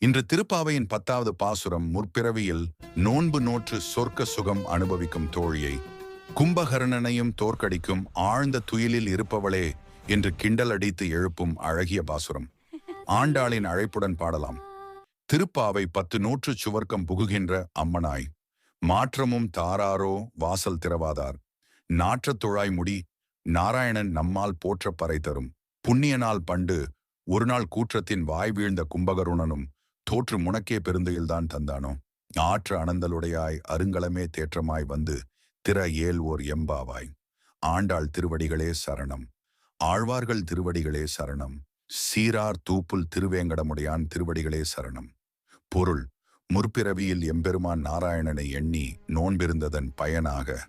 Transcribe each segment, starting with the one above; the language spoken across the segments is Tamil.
இன்று திருப்பாவையின் 10வது பாசுரம் முற்பிறவியில் நோன்பு நோற்று சொர்க்க சுகம் அனுபவிக்கும் தோழியை, கும்பகர்ணனையும் தோற்கடிக்கும் ஆழ்ந்த துயிலில் இருப்பவளே என்று கிண்டல் அடித்து எழுப்பும் அழகிய பாசுரம். ஆண்டாளின் அழைப்புடன் பாடலாம். திருப்பாவை 10 நூற்று சுவர்க்கம் புகுகின்ற அம்மனாய், மாற்றமும் தாராரோ வாசல் திறவாதார், நாற்றத் துழாய் முடி நாராயணன் நம்மால் போற்ற பறை தரும், புண்ணிய நாள் பண்டு ஒரு நாள் கூற்றத்தின் வாய் வீழ்ந்த கும்பகருணனும் தோற்று முனக்கே பெருந்தையில்தான் தந்தானோ, ஆற்ற அனந்தலுடையாய் அருங்கலமே தேற்றமாய் வந்து திற ஏல் ஓர் எம்பாவாய். ஆண்டாள் திருவடிகளே சரணம். ஆழ்வார்கள் திருவடிகளே சரணம். சீரார் தூப்புல் திருவேங்கடமுடையான் திருவடிகளே சரணம். பொருள்: முற்பிறவியில் எம்பெருமான் நாராயணனை எண்ணி நோன்பிருந்ததன் பயனாக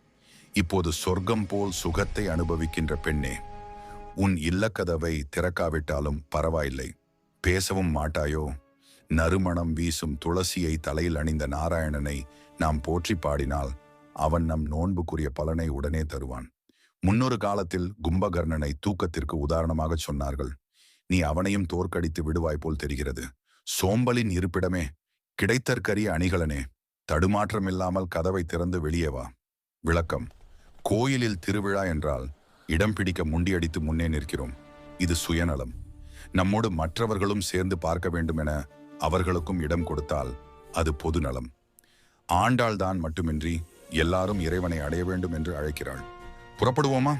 இப்போது சொர்க்கம் போல் சுகத்தை அனுபவிக்கின்ற பெண்ணே, உன் இல்லக்கதவை திறக்காவிட்டாலும் பரவாயில்லை. பேசவும் மாட்டாயோ? நறுமணம் வீசும் துளசியை தலையில் அணிந்த நாராயணனை நாம் போற்றி பாடினால் அவன் நம் நோன்புக்குரிய பலனை உடனே தருவான். முன்னொரு காலத்தில் கும்பகர்ணனை தூக்கத்திற்கு உதாரணமாக சொன்னார்கள். நீ அவனையும் தோற்கடித்து விடுவாய் போல் தெரிகிறது. சோம்பலின் இருப்பிடமே, கிடைத்தற்கரிய அணிகலனே, தடுமாற்றமில்லாமல் கதவை திறந்து வெளியே வா. விளக்கம்: கோயிலில் திருவிழா என்றால் இடம் பிடிக்க முண்டியடித்து முன்னே நிற்கிறோம். இது சுயநலம். நம்மோடு மற்றவர்களும் சேர்ந்து பார்க்க வேண்டும் என அவர்களுக்கும் இடம் கொடுத்தால் அது பொது நலம். ஆண்டாள் தான் மட்டுமின்றி எல்லாரும் இறைவனை அடைய வேண்டும் என்று அழைக்கிறாள். புறப்படுவோமா?